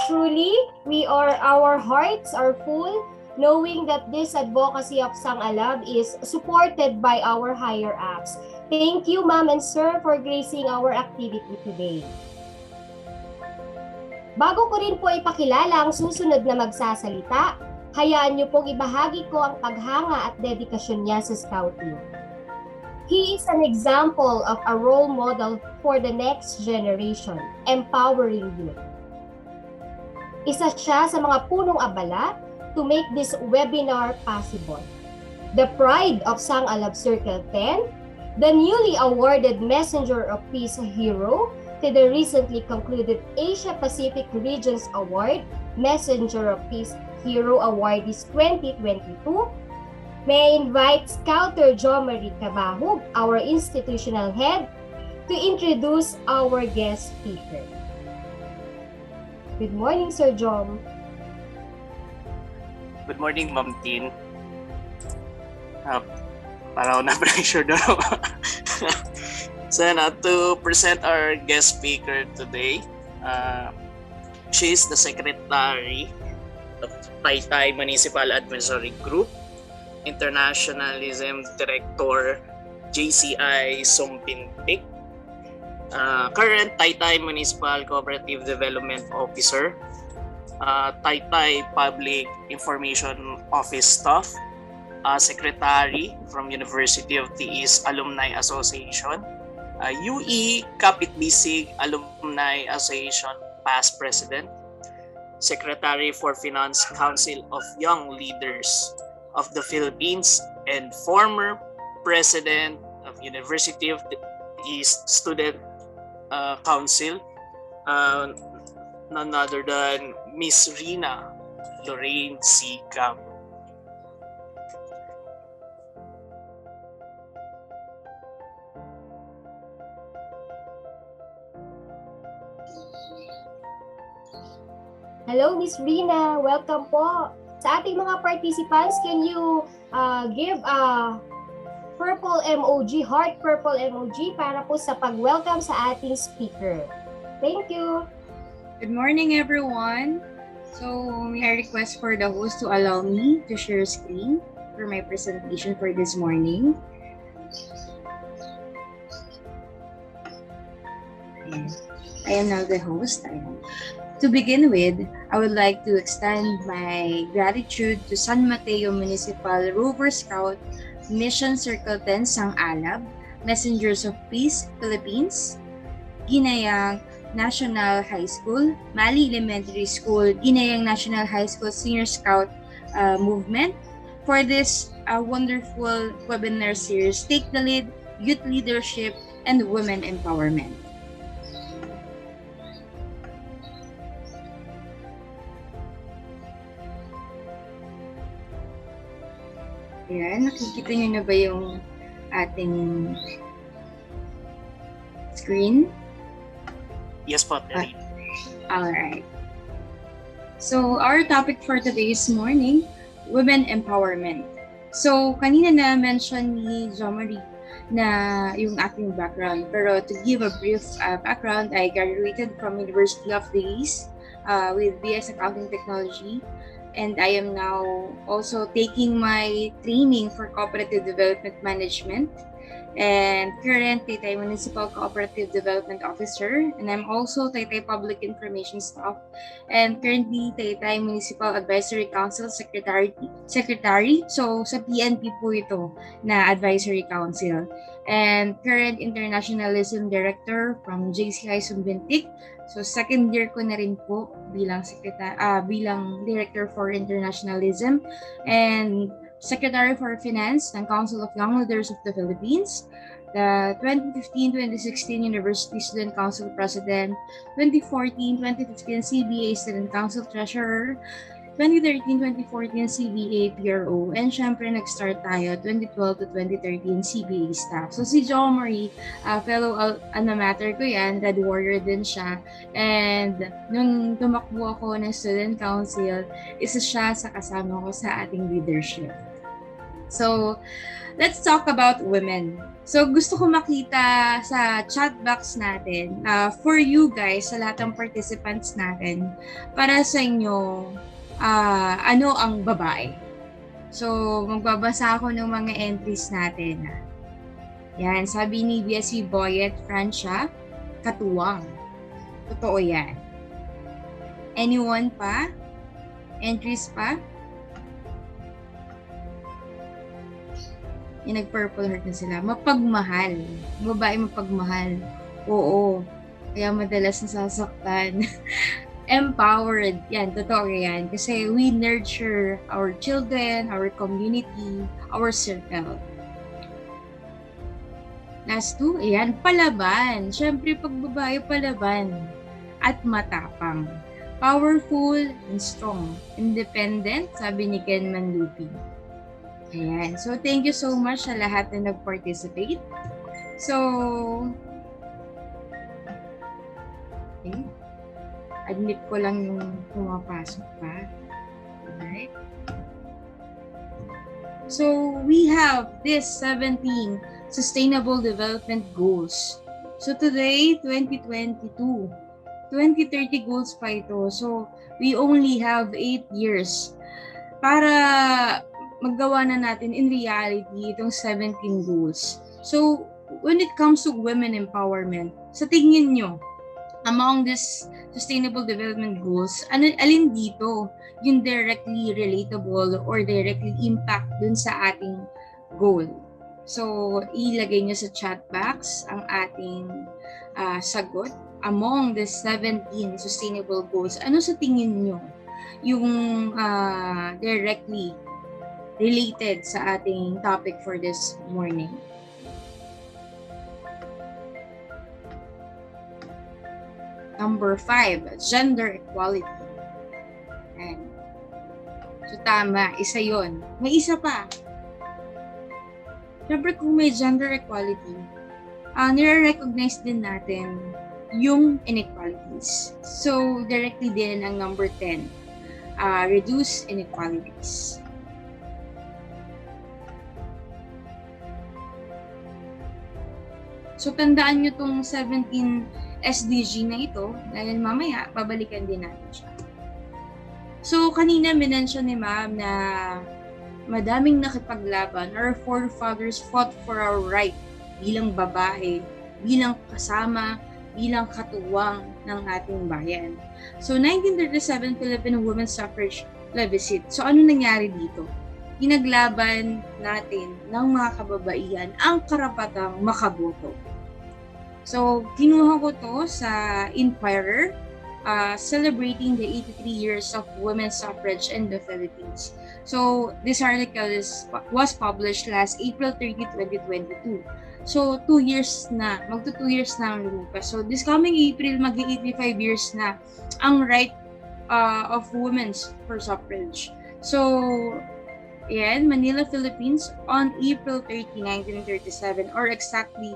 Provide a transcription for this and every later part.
truly, our hearts are full knowing that this advocacy of Sangalab is supported by our higher ups. Thank you, Ma'am and Sir, for gracing our activity today. Bago ko rin po ipakilala ang susunod na magsasalita, hayaan niyo pong ibahagi ko ang paghanga at dedikasyon niya sa Scouting. He is an example of a role model for the next generation, empowering youth. Isa siya sa mga punong abala to make this webinar possible. The pride of Sangalab Circle 10, the newly awarded Messenger of Peace Hero to the recently concluded Asia Pacific Regions Award, Messenger of Peace Hero Awardees 2022, may I invite Scouter Jomarie Cabahug, our institutional head, to introduce our guest speaker. Good morning, Sir Jom. Good morning, Ma'am Tin. Para ako na-pressure doon. So, to present our guest speaker today, she is the Secretary of Taytay Municipal Advisory Group, Internationalism Director, JCI Sumpintik, current Taytay Municipal Cooperative Development Officer, Taytay Public Information Office Staff, Secretary from University of the East Alumni Association, UE Kapitbisig Alumni Association Past President, Secretary for Finance Council of Young Leaders of the Philippines, and former President of University of the East Student Council, none other than Miss Rina, Lorraine C. Cabug. Hello, Miss Rina. Welcome po. Sa ating mga participants, can you give a purple emoji, heart purple emoji para po sa pag-welcome sa ating speaker. Thank you. Good morning, everyone. So, may I request for the host to allow me to share screen for my presentation for this morning. I am now the host. To begin with, I would like to extend my gratitude to San Mateo Municipal Rover Scout Mission Circle 10 Sangalab, Messengers of Peace Philippines, Ginayang National High School, Mali Elementary School, Ginayang National High School Senior Scout Movement for this wonderful webinar series, Take the Lead, Youth Leadership, and Women Empowerment. Ayan, nakikita nyo na ba yung ating screen? Yes po, Terry. Alright. So, our topic for today's morning, women empowerment. So, kanina na-mention ni Jomarie na yung aking background. Pero to give a brief background, I graduated from University of the East with BS Accounting Technology. And I am now also taking my training for Cooperative Development Management and current Taytay Municipal Cooperative Development Officer. And I'm also Taytay Public Information Staff and currently Taytay Municipal Advisory Council Secretary. So sa PNP po ito na Advisory Council. And current Internationalism Director from JCI Sumpintik. So second year ko na rin po bilang Director for Internationalism and Secretary for Finance ng Council of Young Leaders of the Philippines, the 2015-2016 University Student Council President, 2014-2015 CBA Student Council Treasurer, 2013-2014 CBA PRO, and syempre nag-start tayo 2012 to 2013 CBA staff. So si Jomarie, fellow alma mater ko yan, Red Warrior din siya. And nung tumakbo ako ng Student Council, isa siya sa kasama ko sa ating leadership. So, let's talk about women. So, gusto ko makita sa chat box natin, for you guys, sa lahat ng participants natin, para sa inyo, ano ang babae? So, magbabasa ako ng mga entries natin. Yan, sabi ni BSC Boyet Francia, katuwang. Totoo yan. Anyone pa? Entries pa? Yung nag-purple heart na sila. Mapagmahal. Babae mapagmahal. Oo. Kaya madalas nasasaktan. Empowered. Yan, totoo yan. Kasi we nurture our children, our community, our circle. Last two, ayan, palaban. Siyempre, pag babae, palaban. At matapang. Powerful and strong. Independent, sabi ni Ken Manlupi. Ayan. So, thank you so much sa lahat na nag-participate. So, okay. Admit ko lang yung pumapasok pa. Alright. So, we have this 17 Sustainable Development Goals. So, today, 2022, 2030 goals pa ito. So, we only have 8 years para maggawa na natin in reality itong 17 goals. So, when it comes to women empowerment, sa tingin nyo, among these sustainable development goals, alin dito yung directly relatable or directly impact dun sa ating goal? So, ilagay nyo sa chat box ang ating sagot. Among the 17 sustainable goals, ano sa tingin nyo yung directly related sa ating topic for this morning? Number 5, gender equality. And, so tama, isa yon. May isa pa. Siyempre kung may gender equality, nire-recognize din natin yung inequalities. So, directly din ang number 10, reduce inequalities. So, tandaan nyo tong 17 SDG na ito dahil mamaya babalikan din natin siya. So, kanina minention ni ma'am na madaming nakipaglaban. Our forefathers fought for our right bilang babae, bilang kasama, bilang katuwang ng ating bayan. So, 1937 Philippine Women's Suffrage Plebiscite. So, ano nangyari dito? Pinaglaban natin ng mga kababaihan ang karapatang makaboto. So, kinuha ko to sa Inquirer, celebrating the 83 years of women's suffrage in the Philippines. So, this article was published last April 30, 2022. So, 2 years na, magto 2 years na ang lumipas. So, this coming April, mag-85 years na ang right of women's for suffrage. So, ayan, Manila, Philippines, on April 30, 1937, or exactly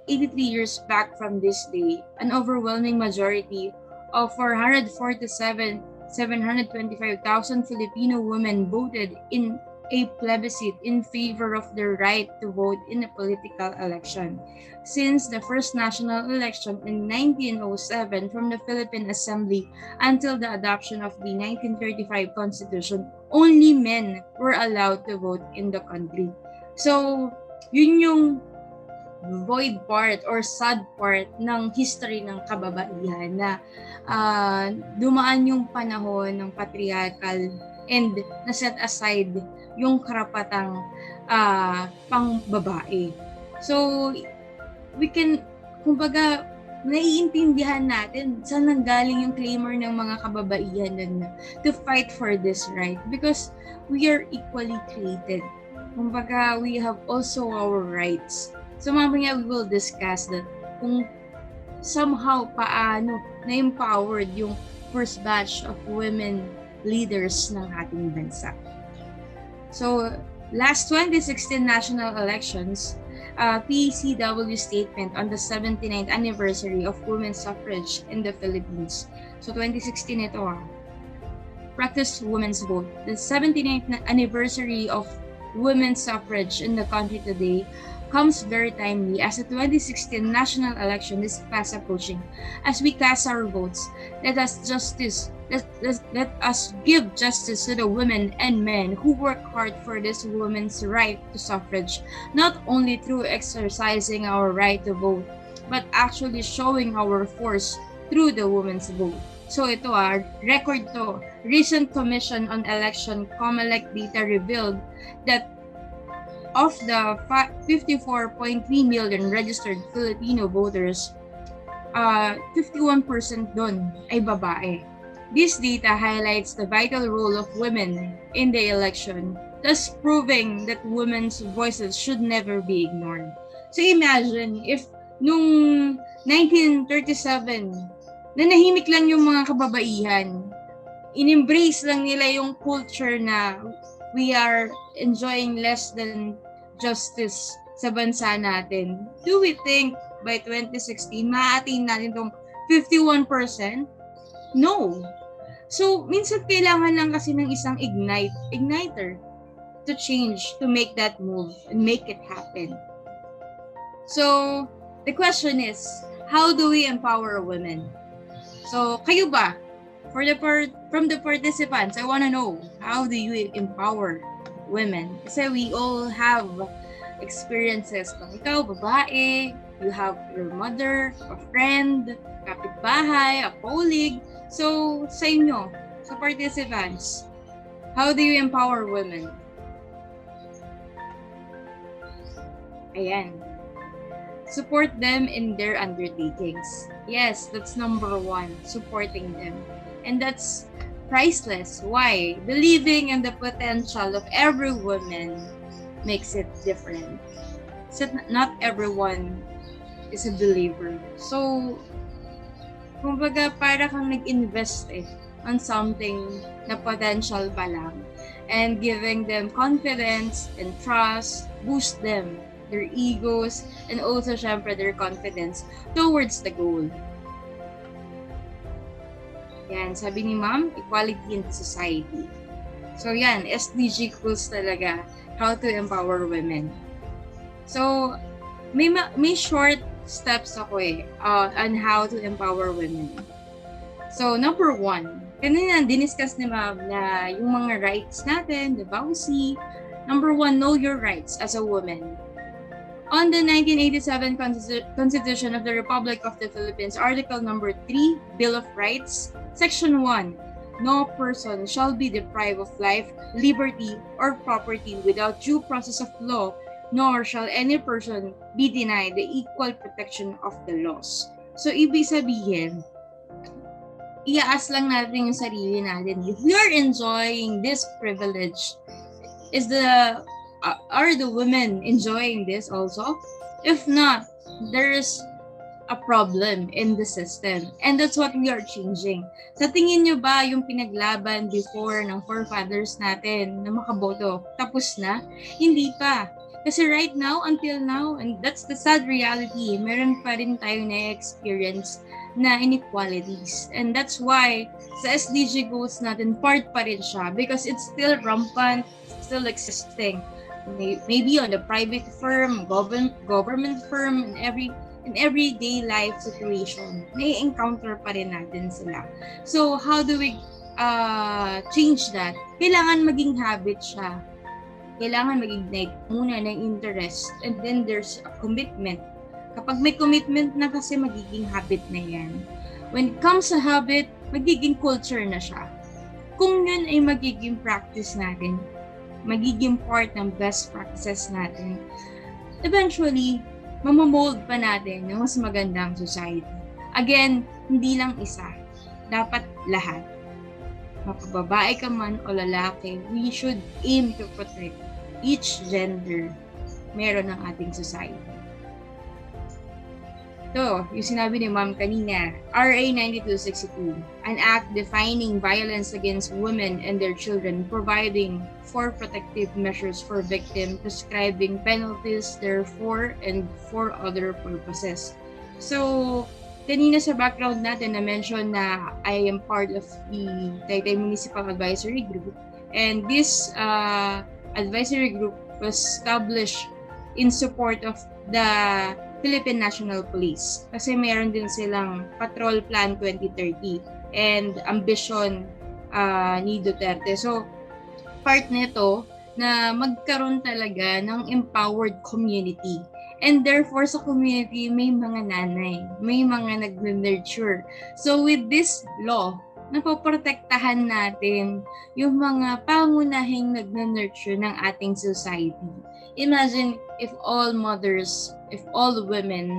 83 years back from this day, an overwhelming majority of 447,725,000 Filipino women voted in a plebiscite in favor of their right to vote in a political election. Since the first national election in 1907 from the Philippine Assembly until the adoption of the 1935 Constitution, only men were allowed to vote in the country. So, yun yung void part or sad part ng history ng kababaihan na dumaan yung panahon ng patriarchal and na-set aside yung karapatang pang babae. So, we can, kumbaga, naiintindihan natin saan nanggaling yung claimer ng mga kababaihan na to fight for this right because we are equally created. Kumbaga, we have also our rights. So mamaya we will discuss that kung somehow paano na-empowered yung first batch of women leaders ng ating bansa. So last 2016 national elections, PCW statement on the 79th anniversary of women's suffrage in the Philippines. So 2016 ito practice women's vote. The 79th anniversary of women's suffrage in the country today comes very timely as the 2016 national election is fast approaching. As we cast our votes, let us give justice to the women and men who work hard for this women's right to suffrage, not only through exercising our right to vote, but actually showing our force through the women's vote. So ito record to. Recent Commission on Election COMELEC data revealed that of the 54.3 million registered Filipino voters, 51% doon ay babae. This data highlights the vital role of women in the election, thus proving that women's voices should never be ignored. So imagine if nung 1937, nanahimik lang yung mga kababaihan, in-embrace lang nila yung culture na we are enjoying less than justice sa bansa natin. Do we think by 2016, ma-attain natin tong 51%? No. So, minsan kailangan lang kasi ng isang igniter to change, to make that move and make it happen. So, the question is, how do we empower women? So, kayo ba? From the participants, I want to know, how do you empower women? Kasi we all have experiences. Kung ikaw, babae, you have your mother, a friend, kapitbahay, a colleague. So, sa inyo, sa participants, how do you empower women? Ayan. Support them in their undertakings. Yes, that's number one, supporting them. And that's priceless. Why? Believing in the potential of every woman makes it different. So not everyone is a believer. So, kumbaga para kang nag-invest on something na potential pa lang. And giving them confidence and trust, boost them, their egos, and also syempre their confidence towards the goal. Yan, sabi ni Ma'am, equality in society. So yan, SDG goals talaga, how to empower women. So, may short steps ako on how to empower women. So, number one, kanina diniscuss ni Ma'am na yung mga rights natin, the bawsi. Number one, know your rights as a woman. On the 1987 Constitution of the Republic of the Philippines, Article number 3, Bill of Rights, Section 1, no person shall be deprived of life, liberty, or property without due process of law, nor shall any person be denied the equal protection of the laws. So, ibig sabihin, iaas lang natin yung sarili natin. If we are enjoying this privilege, are the women enjoying this also? If not, there is a problem in the system. And that's what we are changing. Sa tingin nyo ba yung pinaglaban before ng forefathers natin na makaboto, tapos na? Hindi pa. Kasi right now, until now, and that's the sad reality, meron pa rin tayo na-experience na inequalities. And that's why sa SDG goals natin, part pa rin siya because it's still rampant, still existing. Maybe on the private firm, government firm, in everyday life situation, may encounter pa rin natin sila. So, how do we change that? Kailangan maging habit siya. Kailangan mag-ignite muna ng interest and then there's a commitment. Kapag may commitment na kasi magiging habit na yan. When it comes to habit, magiging culture na siya. Kung yun ay magiging practice natin, magiging part ng best practices natin, eventually, mamamold pa natin ng mas magandang society. Again, hindi lang isa. Dapat lahat. Makababae ka man o lalaki, we should aim to protect each gender meron ng ating society. Ito, yung sinabi ni Ma'am kanina, RA 9262, an act defining violence against women and their children, providing for protective measures for victims, prescribing penalties therefore and for other purposes. So, kanina sa background natin na-mention na I am part of the Taytay Municipal Advisory Group, and this advisory group was established in support of the Philippine National Police. Kasi meron din silang Patrol Plan 2030 and ambition ni Duterte. So, part nito na magkaroon talaga ng empowered community. And therefore, sa community, may mga nanay, may mga nag-nurture. So, with this law, napoprotektahan natin yung mga pangunahing nag-nurture ng ating society. Imagine if all mothers, if all women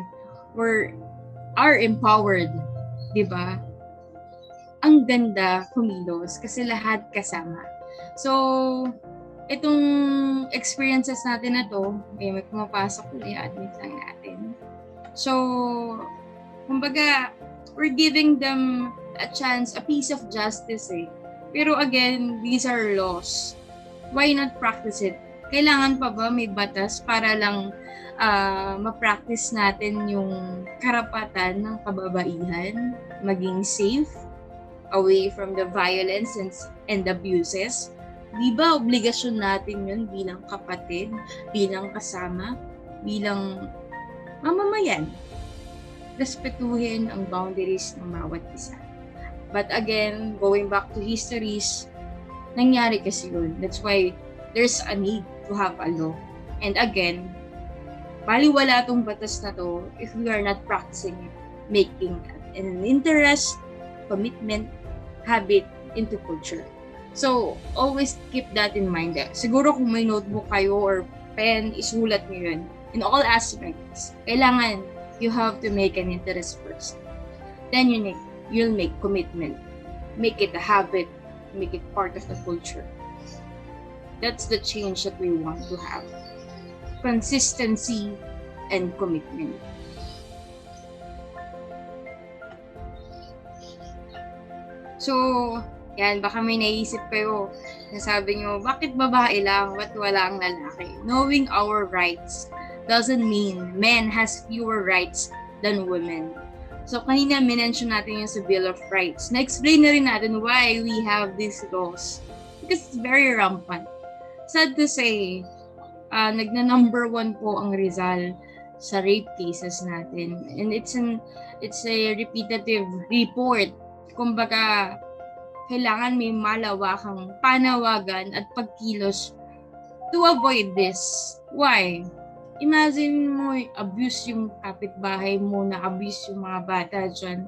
are empowered, di ba? Ang ganda kumilos kasi lahat kasama. So, itong experiences natin na to, may pumapasok ulit, admit lang natin. So, kumbaga, we're giving them a chance, a piece of justice eh. Pero again, these are laws. Why not practice it? Kailangan pa ba may batas para lang ma-practice natin yung karapatan ng kababaihan, maging safe, away from the violence and abuses? Di ba obligasyon natin yun bilang kapatid, bilang kasama, bilang mamamayan? Respetuhin ang boundaries ng bawat isa. But again, going back to histories, nangyari kasi yun. That's why there's a need to have a law. And again, baliwala tong batas na to if we are not practicing it, making an interest, commitment, habit into culture. So, always keep that in mind. Siguro kung may notebook kayo or pen, isulat nyo yun. In all aspects, kailangan you have to make an interest first. Then you'll make commitment. Make it a habit. Make it part of the culture. That's the change that we want to have. Consistency and commitment. So, yan, baka may naisip kayo na sabi nyo, bakit babae lang? Ba't wala ang lalaki? Knowing our rights doesn't mean men has fewer rights than women. So, kanina minention natin yung sa Bill of Rights. Na-explain na rin natin why we have these laws. Because it's very rampant. Sad to say, nagna-number 1 po ang Rizal sa rape cases natin. And it's a repetitive report. Kumbaga, kailangan may malawakang panawagan at pagkilos to avoid this. Why? Imagine mo, abuse yung kapitbahay mo, na-abuse yung mga bata dyan.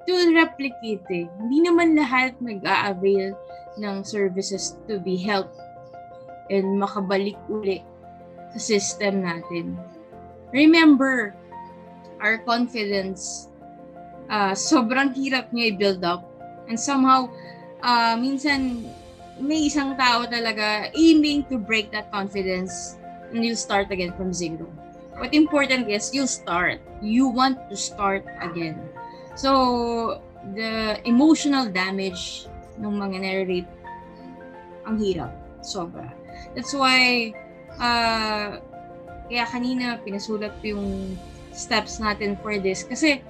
To replicate eh. Hindi naman lahat nag-a-avail ng services to be helped and makabalik uli sa system natin. Remember, our confidence, sobrang hirap niya i-build up. And somehow, minsan, may isang tao talaga aiming to break that confidence and you start again from zero. What important is, you start. You want to start again. So, the emotional damage ng mga nare-rape, ang hirap. Sobra. That's why, kaya kanina pinasulat yung steps natin for this. Kasi,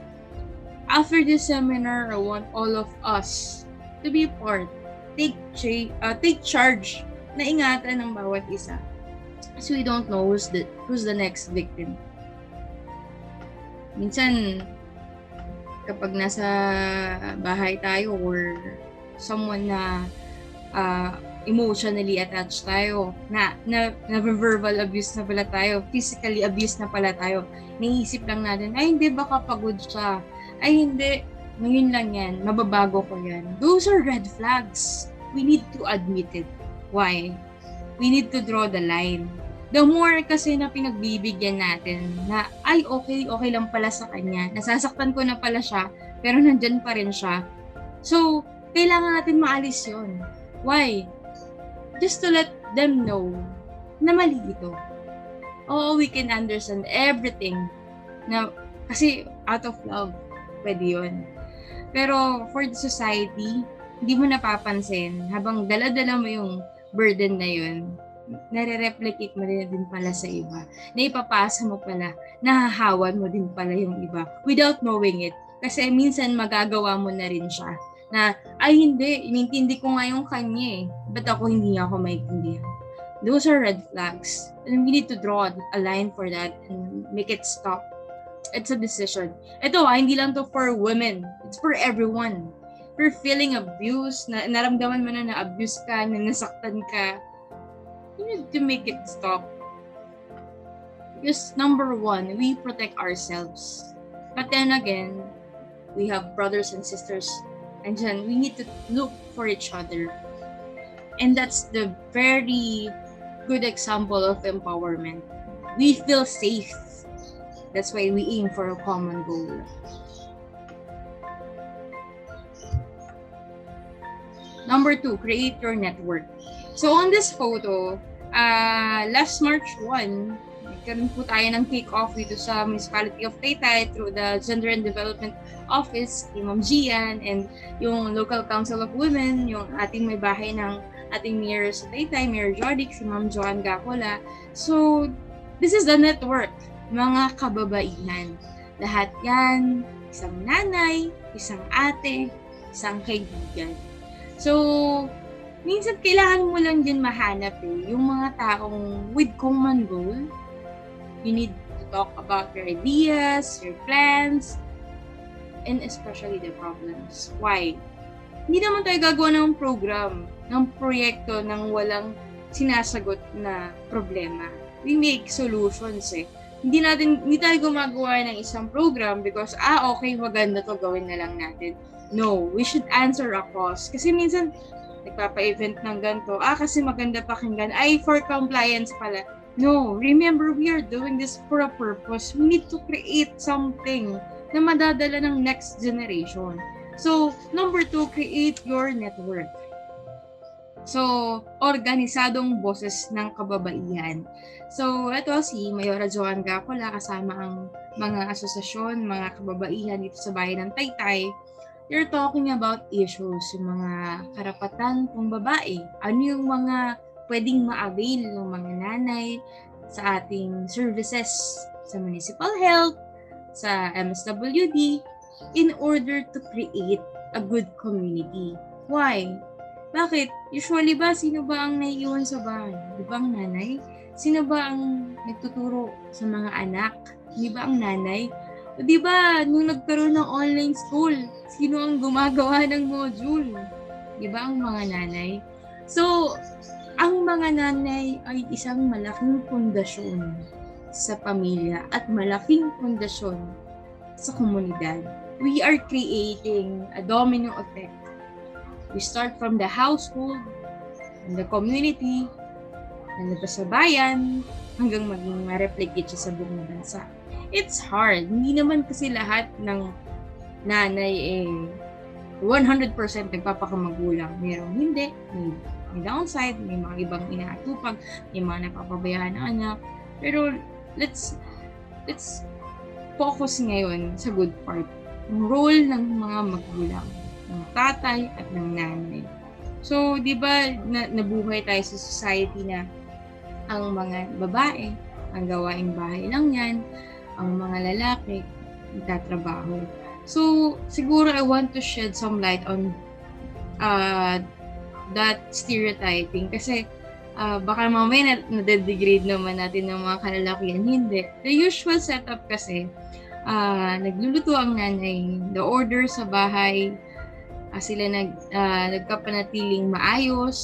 after this seminar, I want all of us to be part. Take charge na ingatan ng bawat isa. So we don't know who's the next victim. Minsan, kapag nasa bahay tayo or someone na emotionally attached tayo, na verbal abuse na pala tayo, physically abuse na pala tayo, naisip lang natin, ay hindi, baka pagod siya. Ay hindi, ngayon lang yan, mababago ko yan. Those are red flags. We need to admit it. Why? We need to draw the line. The more kasi na pinagbibigyan natin na, ay okay lang pala sa kanya, nasasaktan ko na pala siya, pero nandyan pa rin siya. So, kailangan natin maalis yun. Why? Just to let them know na mali ito. Oo, we can understand everything na, kasi out of love, pwede yun. Pero for the society, hindi mo napapansin, habang dala-dala mo yung burden na yun, nare-replicate mo din pala sa iba. Naipapasa mo pala, nahahawan mo din pala yung iba without knowing it. Kasi minsan magagawa mo na rin siya. Na, ay hindi, inintindi ko nga yung kanya eh. Ba't ako hindi niya ako maintindihan? Those are red flags. And we need to draw a line for that and make it stop. It's a decision. Ito, hindi lang to for women. It's for everyone. If you're feeling abused, naramdaman mo na abuse ka, na nasaktan ka, you need to make it stop. Because number one, we protect ourselves. But then again, we have brothers and sisters, and then we need to look for each other. And that's the very good example of empowerment. We feel safe. That's why we aim for a common goal. Number 2, create your network. So on this photo, last March 1, nagkaroon po tayo ng kick-off dito sa Municipality of Taytay through the Gender and Development Office, Ma'am Gian, and yung Local Council of Women, yung ating may bahay ng ating mayor sa Taytay, Mayor Jordic, si Ma'am Joan Gacola. So, this is the network, mga kababaihan. Lahat yan, isang nanay, isang ate, isang kaibigan. So, minsan kailangan mo lang din mahanap yung mga taong with common goal. You need to talk about your ideas, your plans, and especially the problems. Why? Hindi naman tayo gagawa ng program, ng proyekto ng walang sinasagot na problema. We make solutions Hindi tayo gumagawa ng isang program because, okay, maganda to, gawin na lang natin. No, we should answer a cause. Kasi minsan, nagpapa-event ng ganito, kasi maganda pakinggan, for compliance pala. No, remember, we are doing this for a purpose. We need to create something na madadala ng next generation. So, number 2, create your network. So, organisadong boses ng kababaihan. So, ito si Mayora Joan Gacola kasama ang mga asosasyon, mga kababaihan dito sa bayan ng Taytay. They're talking about issues, yung mga karapatan ng babae. Ano yung mga pwedeng ma-avail ng mga nanay sa ating services sa municipal health, sa MSWD, in order to create a good community. Why? Bakit? Usually ba, sino ba ang naiiwan sa bahay? Di ba ang nanay? Sino ba ang nagtuturo sa mga anak? Di ba ang nanay? O di ba, nung nagkaroon ng online school, sino ang gumagawa ng module? Di ba ang mga nanay? So, ang mga nanay ay isang malaking pundasyon sa pamilya at malaking pundasyon sa komunidad. We are creating a domino effect. We start from the household, and the community, and sa bayan, hanggang maging ma-replicate siya sa buong bansa. It's hard. Hindi naman kasi lahat ng nanay 100% nagpapakamagulang. Merong hindi, may downside, may mga ibang inaatupag, may mga napapabayaan ng anak. Pero let's focus ngayon sa good part. Yung role ng mga magulang, ng tatay at ng nanay. So, di ba, nabuhay tayo sa society na ang mga babae, ang gawaing bahay lang yan, ang mga lalaki, nagtatrabaho. So, siguro I want to shed some light on that stereotyping kasi baka mamaya na-degrade naman natin ng mga kalalakihan. Hindi. The usual setup kasi, nagluluto ang nanay, the order sa bahay, sila nagkapanatiling maayos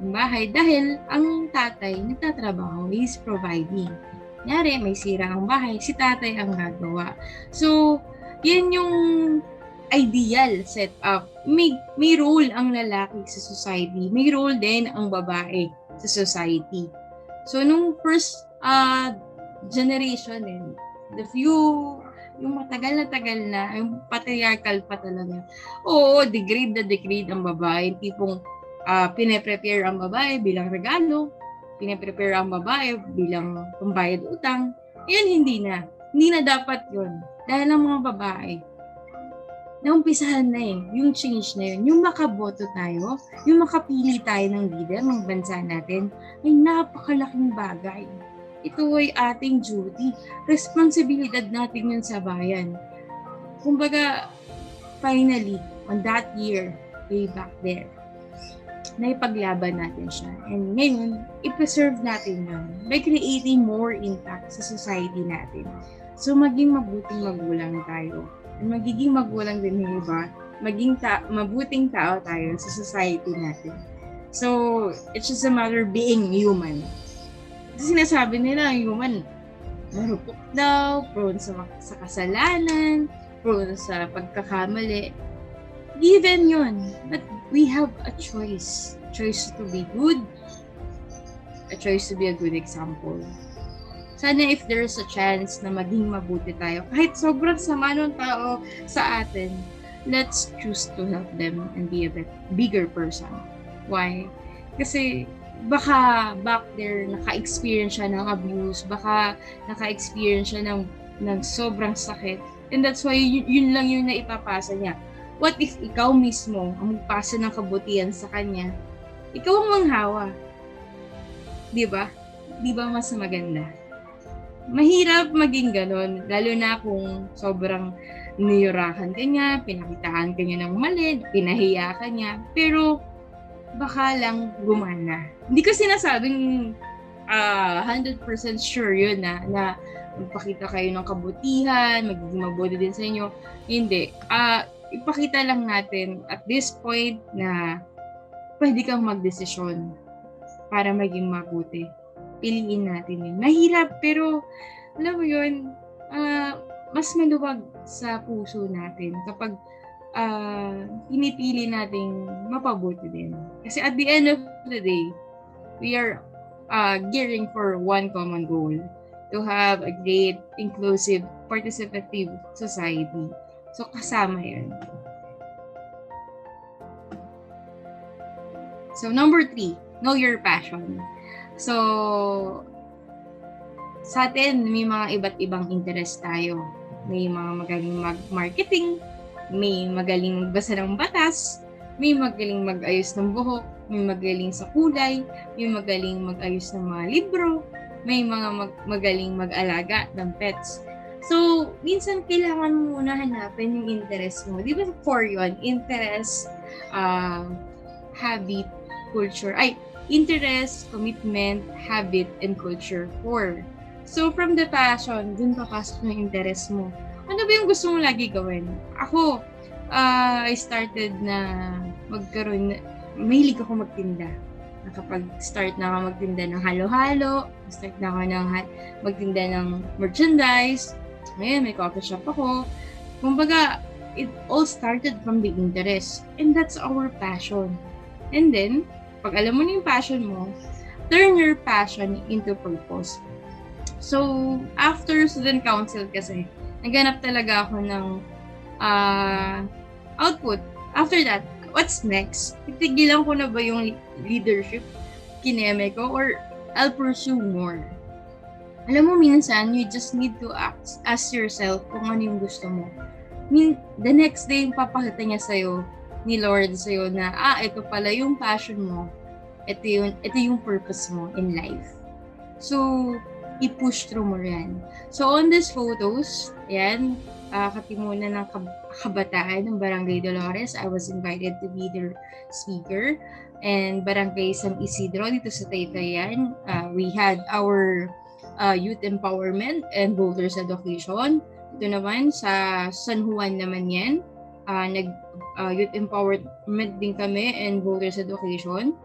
ang bahay dahil ang tatay nagtatrabaho, he's providing. Kunyari, may sira ang bahay, si tatay ang gagawa. So, yan yung ideal setup. May role ang lalaki sa society. May role din ang babae sa society. So, nung first generation the few, yung matagal na, yung patriarchal pa talaga. Oo, degrade ang babae. Tipong pine-prepare ang babae bilang regalo, pine-prepare ang babae bilang pambayad utang. Yun, hindi na. Hindi na dapat yun. Dahil ang mga babae, naumpisahan na yung change na yun. Yung makaboto tayo, yung makapili tayo ng leader ng bansa natin, ay napakalaking bagay. Ito ay ating duty. Responsibilidad natin yun sa bayan. Kumbaga, finally, on that year, way back there, naipaglaban natin siya. And ngayon, i-preserve natin yun by creating more impact sa society natin. So, maging mabuting magulang tayo. And magiging magulang din yung iba, maging mabuting tao tayo sa society natin. So, it's just a matter of being human. Kasi sinasabi nila, human, marupok daw, prone sa kasalanan, prone sa pagkakamali. Given yun. But we have a choice. Choice to be good, a choice to be a good example. Sana if there's a chance na maging mabuti tayo, kahit sobrang sama ng tao sa atin, let's choose to help them and be a bigger person. Why? Kasi baka back there naka-experience siya ng abuse, baka naka-experience siya ng sobrang sakit. And that's why yun lang yung naipapasa niya. What if ikaw mismo ang magpasa ng kabutihan sa kanya? Ikaw ang manghawa. Di ba? Di ba mas maganda? Mahirap maging ganon, lalo na kung sobrang niyurakan ka niya, pinakitaan ka niya ng mali, pinahiya ka niya, pero baka lang gumana. Hindi ko sinasabing 100% sure yun na magpakita kayo ng kabutihan, magiging mabuti din sa inyo. Hindi. Ipakita lang natin at this point na pwede kang magdesisyon para maging mabuti. Piliin natin yun. Mahirap, pero alam mo yun, mas maluwag sa puso natin kapag pinipili nating mapabuti din. Kasi at the end of the day, we are gearing for one common goal, to have a great, inclusive, participative society. So, kasama yun. So, number 3, know your passion. So, sa atin, may mga iba't ibang interest tayo. May mga magaling mag-marketing, may magaling magbasa ng batas, may magaling mag-ayos ng buhok, may magaling sa kulay, may magaling mag-ayos ng mga libro, may mga magaling mag-alaga ng pets. So, minsan kailangan mo muna hanapin yung interest mo. Di ba for yun? Interest, habit, culture, interest, commitment, habit, and culture. 4. So, from the passion, dun papasok yung interest mo. Ano ba yung gusto mo lagi gawin? Ako, I started na mahilig ako magtinda. Nakapag-start na ako magtinda ng halo-halo, start na ako magtinda ng merchandise. Ngayon, may coffee shop ako. Kumbaga, it all started from the interest. And that's our passion. And then, pag alam mo na yung passion mo, turn your passion into purpose. So, after student council kasi, naghanap talaga ako ng output. After that, what's next? Titigilan ko na ba yung leadership kineme ko or I'll pursue more? Alam mo, minsan, you just need to ask yourself kung ano yung gusto mo. The next day, papakita niya sa'yo, ni Lord sa'yo na, ito pala yung passion mo. Ito yung purpose mo in life. So, i-push through mo yan. So, on these photos, ayan, katimunan ng kabataan ng Barangay Dolores. I was invited to be their speaker. And Barangay San Isidro, dito sa Taytayan, we had our youth empowerment and voters education. Ito naman, sa San Juan naman yan. Youth empowerment din kami and voters education.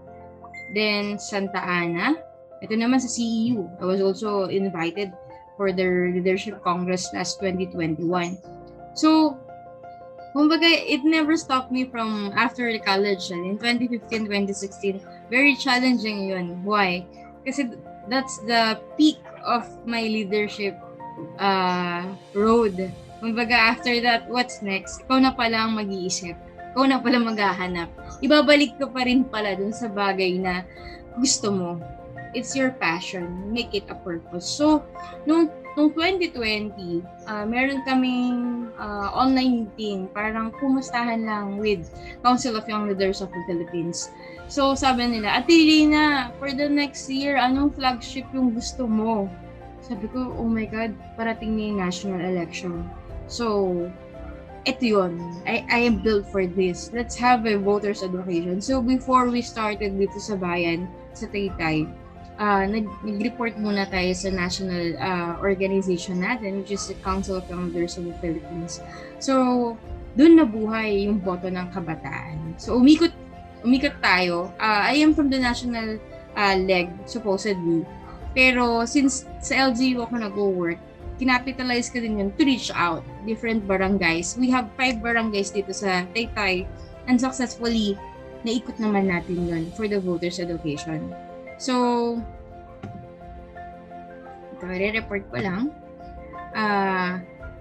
Then, Santa Ana. Ito naman sa CEU. I was also invited for their Leadership Congress last 2021. So, kumbaga, it never stopped me from after college. In 2015, 2016, very challenging yun. Why? Kasi that's the peak of my leadership road. Kumbaga, after that, what's next? Ikaw na pala ang mag-iisip. Ikaw na pala maghahanap. Ibabalik ka pa rin pala dun sa bagay na gusto mo. It's your passion. Make it a purpose. So, nung 2020, meron kaming online meeting, parang kumustahan lang with Council of Young Leaders of the Philippines. So, sabi nila, Ate Rina, for the next year, anong flagship yung gusto mo? Sabi ko, oh my God, parating na yung national election. So, ito yun. I am built for this. Let's have a voters education. So before we started dito sa bayan, sa Taytay, nag-report muna tayo sa national organization natin, which is the Council of Elders of the Philippines. So, doon nabuhay yung boto ng kabataan. So, umikot tayo. I am from the national leg, supposedly. Pero, since sa LGU ako nag-work, kinapitalize ko din yun to reach out different barangays. We have 5 barangays dito sa Taytay, and successfully, naikot naman natin yun for the voters education. So, ito, re-report ko lang.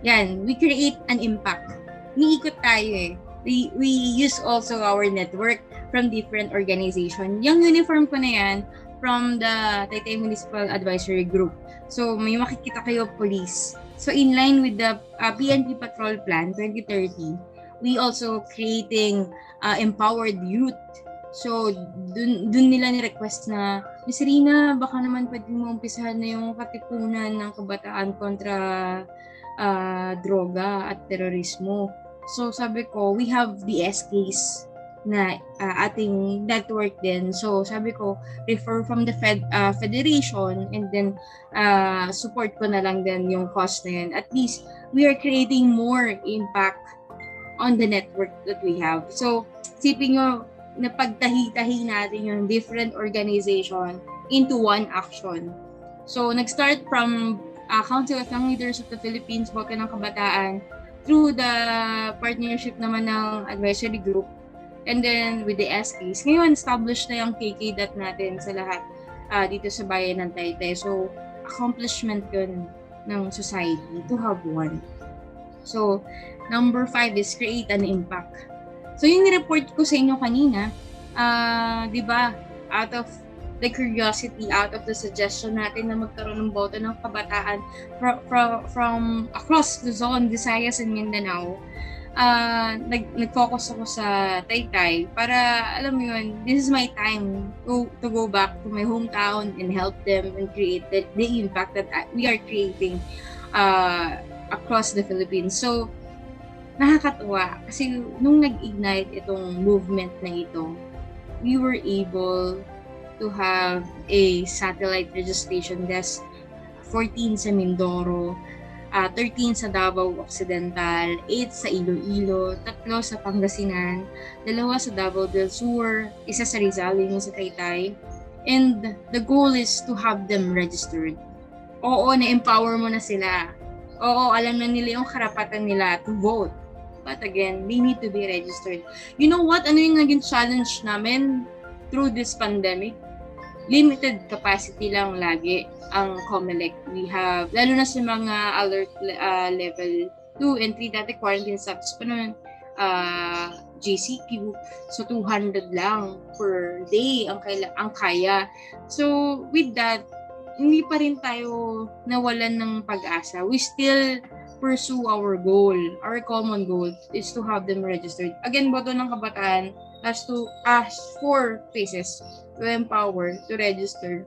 Yan, we create an impact. Umiikot tayo eh. We use also our network from different organization. Yung uniform ko na yan, from the Taytay Municipal Advisory Group. So, may makikita kayo police. So, in line with the PNP Patrol Plan 2030, we also creating empowered youth. So, dun nila ni-request na, Miss Rina, baka naman pwede mo umpisahan na yung katipunan ng kabataan kontra droga at terorismo. So, sabi ko, we have the SKs na ating network din. So, sabi ko, refer from the federation, and then support ko na lang din yung cost na yun. At least, we are creating more impact on the network that we have. So, sipin nyo, napagtahi-tahi natin yung different organization into one action. So, nag-start from Council of Young Leaders of the Philippines, Boto ng Kabataan, through the partnership naman ng advisory group, and then with the SKs. Ngayon, established na yung KK natin sa lahat dito sa bayan ng Taytay. So, accomplishment yun ng society to have one. So, number 5 is create an impact. So, yung ni-report ko sa inyo kanina, di ba, out of the curiosity, out of the suggestion natin na magkaroon ng boto ng kabataan from across Luzon, Visayas, and Mindanao, nag-focus ako sa Taytay para, alam mo yun, this is my time to go back to my hometown and help them and create the impact that we are creating across the Philippines. So, nakakatuwa kasi nung nag-ignite itong movement na ito, we were able to have a satellite registration desk, 14 sa Mindoro, 13 sa Davao Occidental, 8 sa Iloilo, 3 sa Pangasinan, 2 sa Davao del Sur, 1 sa Rizal, yung sa Taytay. And the goal is to have them registered. Oo, na-empower mo na sila. Oo, alam na nila yung karapatan nila to vote. But again, they need to be registered. You know what? Ano yung naging challenge namin through this pandemic? Limited capacity lang lagi ang COMELEC. We have, lalo na sa mga alert level 2 and 3, dati quarantine stops pa naman, JCQ. So, 200 lang per day ang kaya. So, with that, hindi pa rin tayo nawalan ng pag-asa. We still pursue our goal. Our common goal is to have them registered. Again, Boto ng Kabataan has to ask for faces to empower, to register,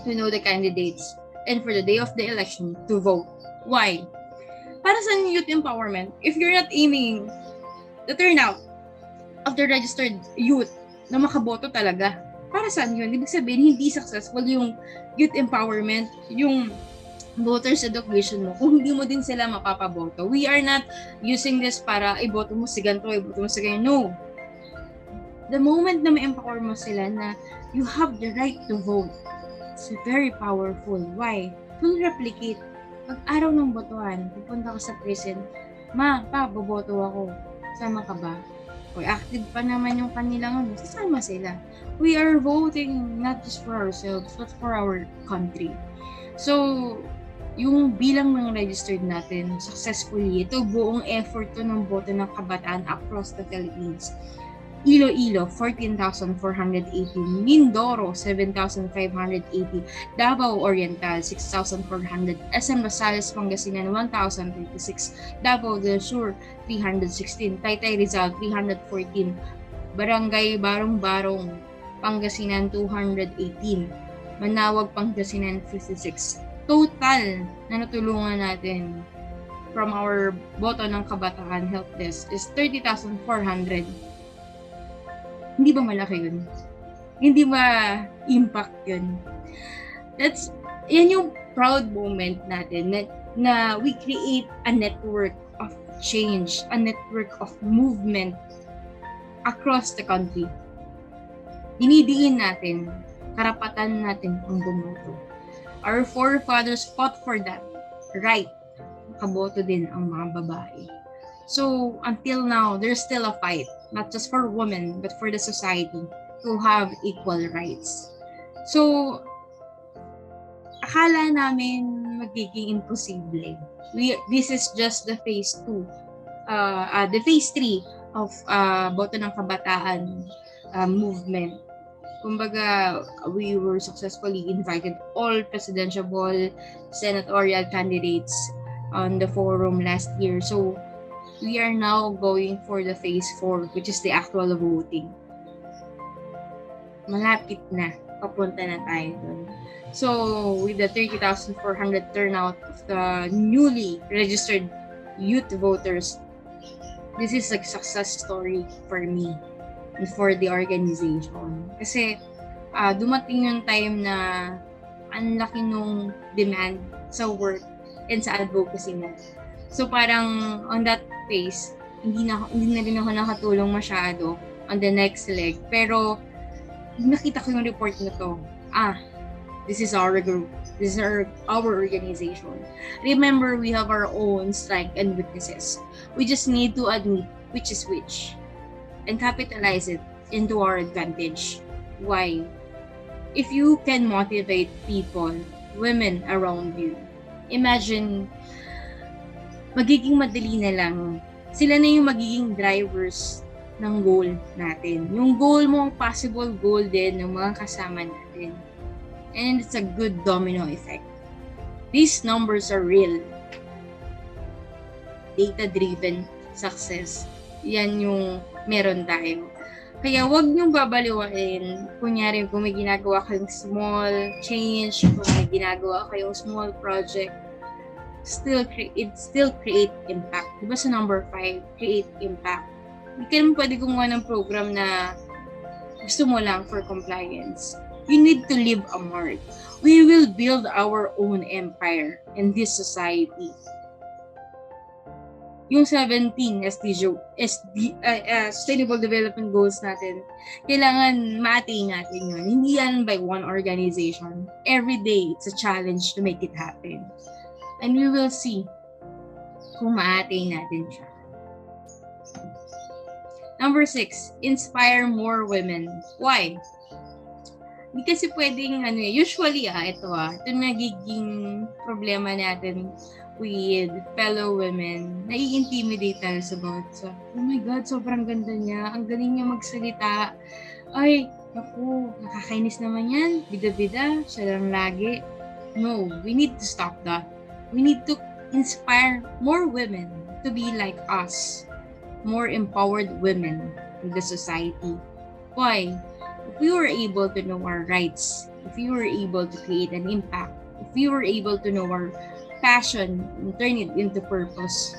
to know the candidates, and for the day of the election, to vote. Why? Para sa youth empowerment, if you're not aiming the turnout of the registered youth na makaboto talaga, para saan yun? Ibig sabihin, hindi successful yung youth empowerment, yung voters education mo, kung hindi mo din sila mapapaboto. We are not using this para iboto mo si ganito, iboto mo si ganyan. No. The moment na ma-empower mo sila na you have the right to vote, it's very powerful. Why? It will replicate. Pag araw ng botohan, pupunta ka sa prison, ma, pa, boboto ako. Sama ka ba? O active pa naman yung kanilang sasama sila. We are voting not just for ourselves, but for our country. So, yung bilang ng registered natin, successfully, ito buong effort to ng boto ng kabataan across the Philippines. Iloilo, 14,480. Mindoro, 7,580. Davao Oriental, 6,400. SM Rosales, Pangasinan, 1,036. Davao del Sur, 316. Taytay Rizal, 314. Barangay Barong-Barong, Pangasinan, 218. Manawag, Pangasinan, 56. Total na natulungan natin from our boto ng kabataan help desk is 30,400. Hindi ba malaki yun? Hindi ba impact yun? Yan yung proud moment natin na we create a network of change, a network of movement across the country. Dinidiin natin, karapatan natin ang bumoto. Our forefathers fought for that right. Nakaboto din ang mga babae. So, until now, there's still a fight, not just for women, but for the society to have equal rights. So, akala namin magiging imposible. This is just the phase 2, the phase 3 of boto ng kabataan movement. Kumbaga, we were successfully invited all presidential, senatorial candidates on the forum last year. So, we are now going for the phase 4, which is the actual voting. Malapit na. Papunta na tayo dun. So, with the 30,400 turnout of the newly registered youth voters, this is a success story for me and for the organization. Kasi, dumating yung time na ang laki nung demand sa work and sa advocacy mo. So, parang on that phase, hindi na rin ako nakatulong masyado on the next leg. Pero, nakita ko yung report na to. This is our group. This is our organization. Remember, we have our own strengths and weaknesses. We just need to admit which is which and capitalize it into our advantage. Why? If you can motivate people, women around you, imagine, magiging madali na lang. Sila na yung magiging drivers ng goal natin. Yung goal mo, possible goal din ng mga kasama natin. And it's a good domino effect. These numbers are real. Data-driven success. Yan yung meron tayo. Kaya wag niyong babaliwain. Kunyari, kung may ginagawa kayong small change, kung may ginagawa kayong small project, it still create impact. Diba sa number 5, create impact. Hindi ka naman pwede gumawa ng program na gusto mo lang for compliance. You need to leave a mark. We will build our own empire in this society. Yung 17 Sustainable Development Goals natin, kailangan ma-attain natin yun. Hindi yan by one organization. Every day, it's a challenge to make it happen. And we will see kung ma-attain natin siya. Number 6, inspire more women. Why? Hindi kasi pwedeng, usually ito nagiging problema natin with fellow women. Nai-intimidate tayo sa bawat isa. Oh my God, sobrang ganda niya. Ang galing niya magsalita. Ay, naku, nakakainis naman yan. Bida-bida, siya lang lagi. No, we need to stop that. We need to inspire more women to be like us. More empowered women in the society. Why? If we were able to know our rights, if we were able to create an impact, if we were able to know our passion and turn it into purpose,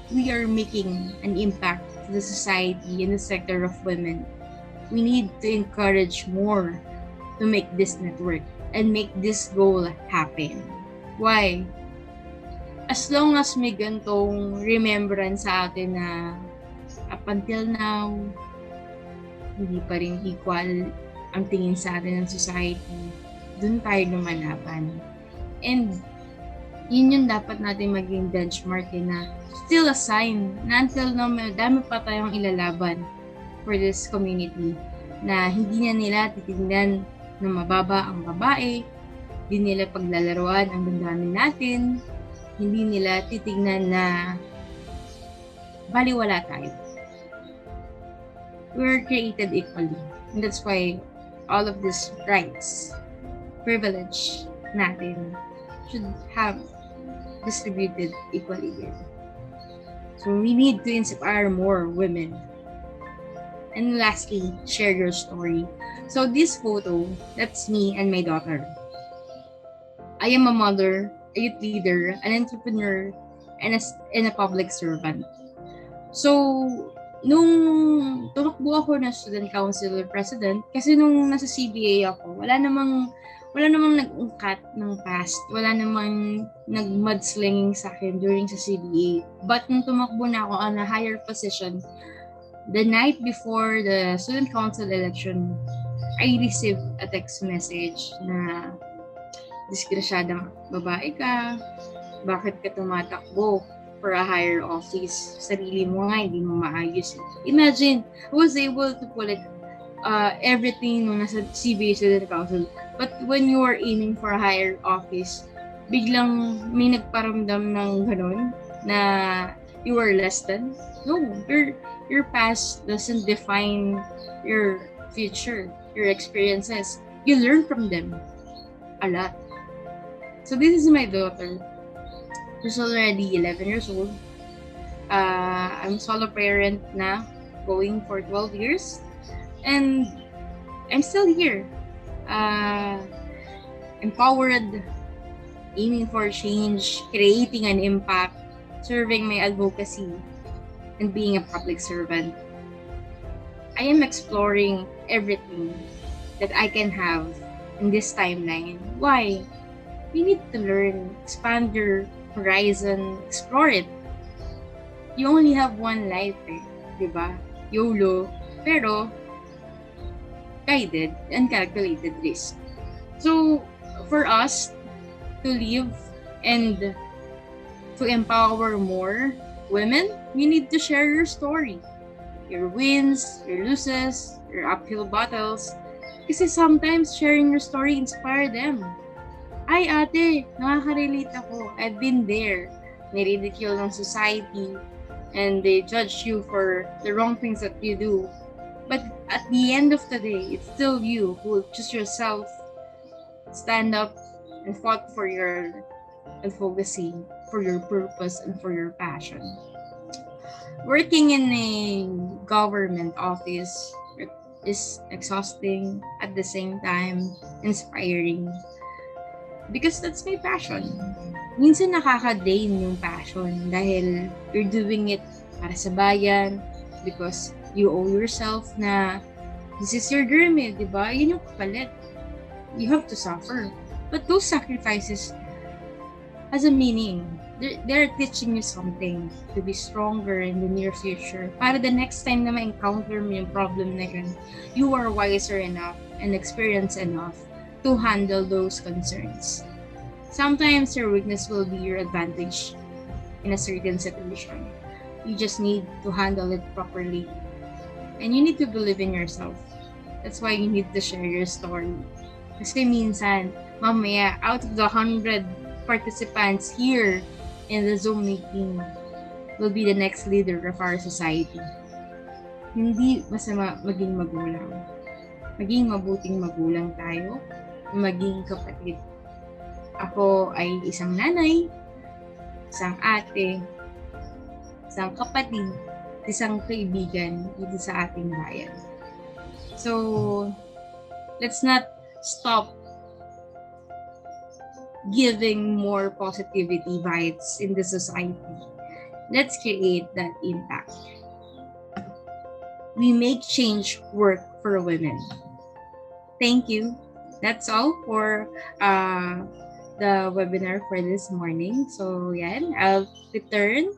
we are making an impact to the society in the sector of women. We need to encourage more to make this network and make this goal happen. Why? As long as may gantong remembrance sa atin na up until now, hindi pa rin equal ang tingin sa atin ng society, dun tayo lumalaban. And yun yung dapat natin maging benchmark na still a sign na until now, dami pa tayong ilalaban for this community na hindi na nila titignan na mababa ang babae, hindi nila paglalaruan ang damdamin natin, hindi nila titignan na baliwala tayo. We're created equally. And that's why all of these rights, privilege natin should have distributed equally here. So we need to inspire more women. And lastly, share your story. So this photo, that's me and my daughter. I am a mother, a youth leader, an entrepreneur, and a public servant. So, nung tumakbo ako na student council president, kasi nung nasa CBA ako, wala namang nag-ungkat ng past. Wala namang nag-mudslinging sa akin during sa CBA. But nung tumakbo na ako on a higher position, the night before the student council election, I received a text message na disgrasyadang babae ka, bakit ka tumatakbo for a higher office? Sarili mo nga, hindi mo maayos. Imagine, I was able to pull it everything nung nasa CBA student council. But when you are aiming for a higher office, biglang may nagparamdam ng ganun na you are less than. No, your past doesn't define your future, your experiences. You learn from them a lot. So this is my daughter. She's already 11 years old. I'm solo parent na, going for 12 years. And I'm still here. Empowered, aiming for change, creating an impact, serving my advocacy, and being a public servant. I am exploring everything that I can have in this timeline. Why? You need to learn, expand your horizon, explore it. You only have one life, diba? YOLO. Pero, guided and calculated risk. So, for us to live and to empower more women, you need to share your story. Your wins, your losses, your uphill battles. Kasi sometimes sharing your story inspire them. Ay ate, nakaka-relate ako. I've been there. Niridicule ng society and they judge you for the wrong things that you do. But at the end of the day, it's still you who choose yourself, stand up, and fought for your advocacy, for your purpose, and for your passion. Working in a government office is exhausting, at the same time, inspiring. Because that's my passion. Minsan nakaka-drain yung passion dahil you're doing it para sa bayan, because you owe yourself na this is your dream, di ba? Yun yung kapalit. You have to suffer. But those sacrifices has a meaning. They're teaching you something to be stronger in the near future. Para the next time na ma-encounter mo yung problem na yun, you are wiser enough and experienced enough to handle those concerns. Sometimes your weakness will be your advantage in a certain situation. You just need to handle it properly. And you need to believe in yourself. That's why you need to share your story. Kasi minsan, mamaya, out of the 100 participants here in the Zoom meeting will be the next leader of our society. Hindi masama maging magulang. Maging mabuting magulang tayo. Maging kapatid. Ako ay isang nanay, isang ate, isang kapatid, isang kaibigan dito sa ating bayan. So, let's not stop giving more positivity vibes in the society. Let's create that impact. We make change work for women. Thank you. That's all for the webinar for this morning. So, yan, I'll return